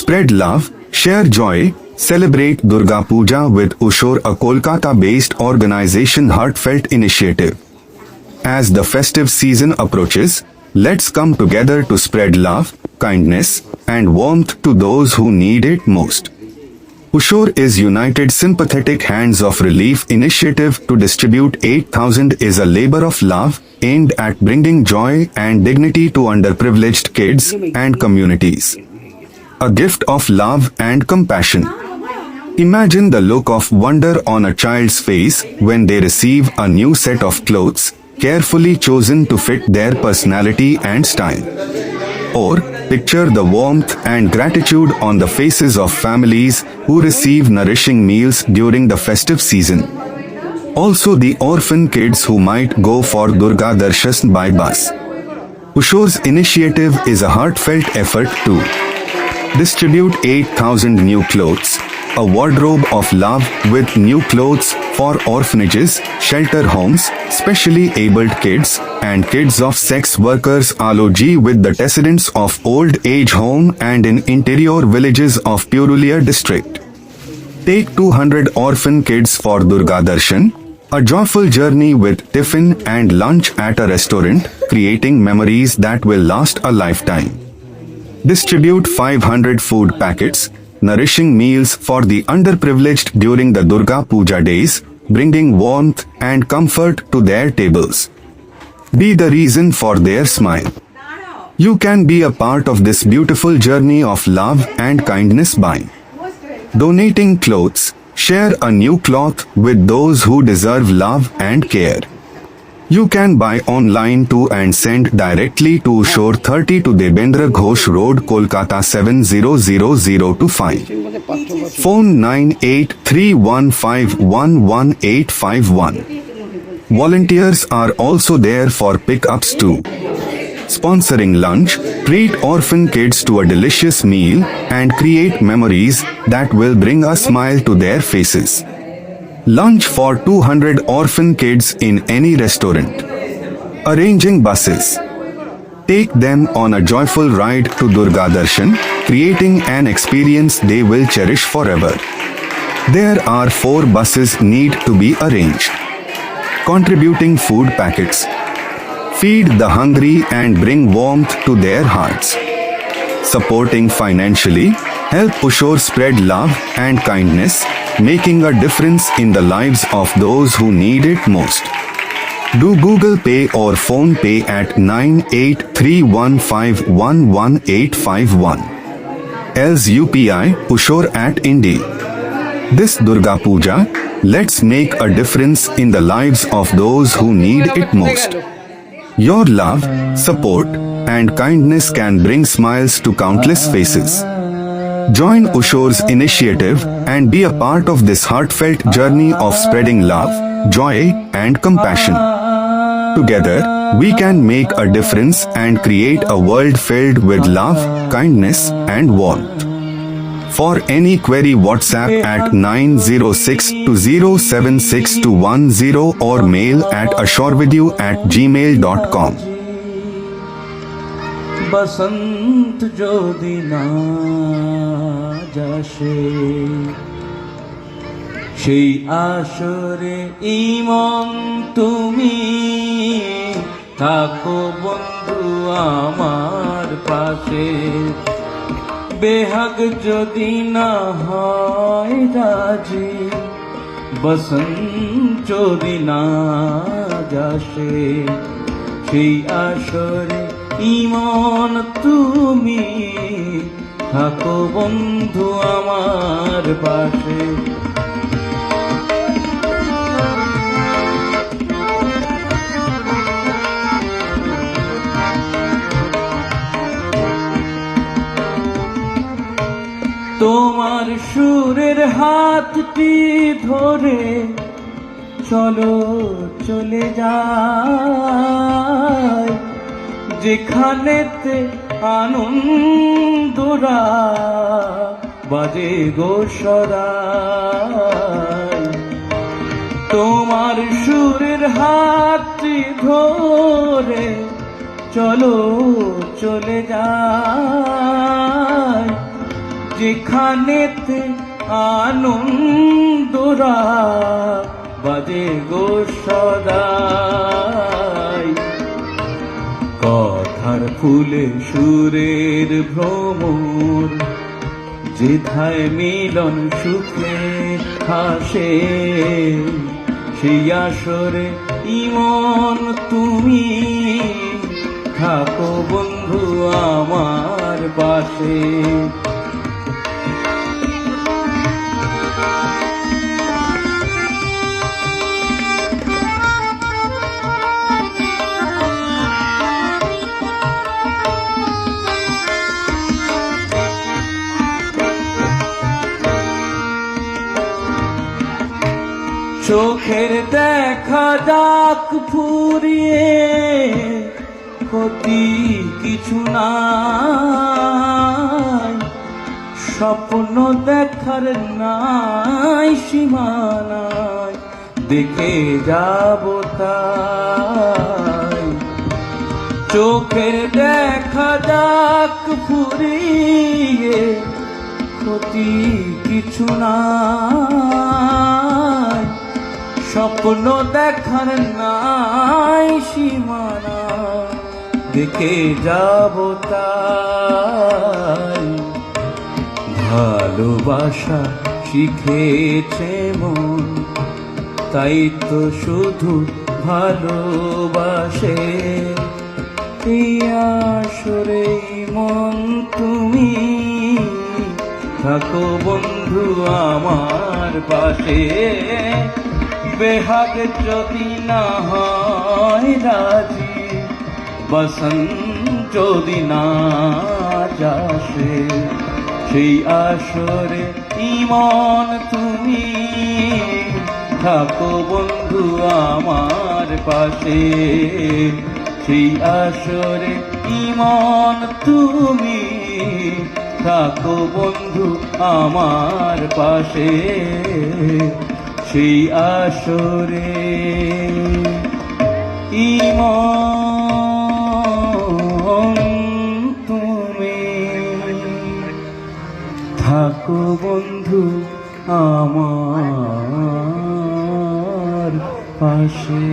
Spread love, share joy, celebrate Durga Puja with Ushor, a Kolkata-based organization heartfelt initiative. As the festive season approaches, let's come together to spread love, kindness, and warmth to those who need it most. Ushor is United Sympathetic Hands of Relief initiative to distribute 8,000 is a labor of love aimed at bringing joy and dignity to underprivileged kids and communities. A gift of love and compassion. Imagine the look of wonder on a child's face when they receive a new set of clothes, carefully chosen to fit their personality and style. Or picture the warmth and gratitude on the faces of families who receive nourishing meals during the festive season. Also the orphan kids who might go for Durga Darshan by bus. Ushor's initiative is a heartfelt effort to distribute 8,000 new clothes, a wardrobe of love with new clothes for orphanages, shelter homes, specially abled kids, and kids of sex workers aloji with the residents of old age home and in interior villages of Purulia district. Take 200 orphan kids for Durga Darshan, a joyful journey with tiffin and lunch at a restaurant, creating memories that will last a lifetime. Distribute 500 food packets, nourishing meals for the underprivileged during the Durga Puja days, bringing warmth and comfort to their tables. Be the reason for their smile. You can be a part of this beautiful journey of love and kindness by donating clothes. Share a new cloth with those who deserve love and care. You can buy online too and send directly to Ushor 30 to Debendra Ghosh Road, Kolkata 700025. Phone 9831511851. Volunteers are also there for pickups too. Sponsoring lunch, treat orphan kids to a delicious meal and create memories that will bring a smile to their faces. Lunch for 200 orphan kids in any restaurant. Arranging buses. Take them on a joyful ride to Durga Darshan, creating an experience they will cherish forever. There are 4 buses need to be arranged. Contributing food packets. Feed the hungry and bring warmth to their hearts. Supporting financially, help Ushor spread love and kindness, making a difference in the lives of those who need it most. Do Google Pay or Phone Pay at 9831511851. Else UPI Ushor at Indy. This Durga Puja, let's make a difference in the lives of those who need it most. Your love, support, and kindness can bring smiles to countless faces. Join Ushor's initiative and be a part of this heartfelt journey of spreading love, joy, and compassion. Together, we can make a difference and create a world filled with love, kindness, and warmth. For any query, WhatsApp at 906207610 or mail at ashorvideo@gmail.com. बसंत जो दिना जाशे সেই আসরে ইমন তুমি থাকো বন্ধু আমার পাশে বেহাগ যদি না হয় রাজি বসন্ত যদি না যাসে সেই আসরে ইমন তুমি থাকো বন্ধু আমার পাশে তোমার সুরের হাতটি ধরে চলো চলে যাই যেখানেতে আনন্দরা বাজে গো সদাই তোমার সুরের হাতটি ধরে চলো চলে যাই যেখানেতে আনন্দরা বাজে গো সদাই, কথার ফুলে সুরের ভ্রমর, যেথায় মিলন সুখে হাসে, সেই আসরে ইমন তুমি থাকো বন্ধু আমার পাশে। চোখের দেখা যাক ফুরিয়ে, ক্ষতি কিছু নাই, স্বপ্ন দেখার নাই সীমানায়, দেখে যাব তাই। চোখের দেখা যাক ফুরিয়ে, ক্ষতি কিছু নাই, স্বপ্ন দেখার নাই সীমানা, দেখে যাব তাই। ভালোবাসা শিখেছে মন, তাই তো শুধু ভালোবাসে। এই আসরে মন তুমি থাকো বন্ধু আমার পাশে। বেহাগ যদি না হয় রাজি, বসন্ত যদি না যাসে, সেই আসরে ইমন তুমি থাকো বন্ধু আমার পাশে। সেই আসরে ইমন তুমি থাকো বন্ধু আমার পাশে। সেই আসরে ইমন তুমি থাকো বন্ধু আমার পাশে।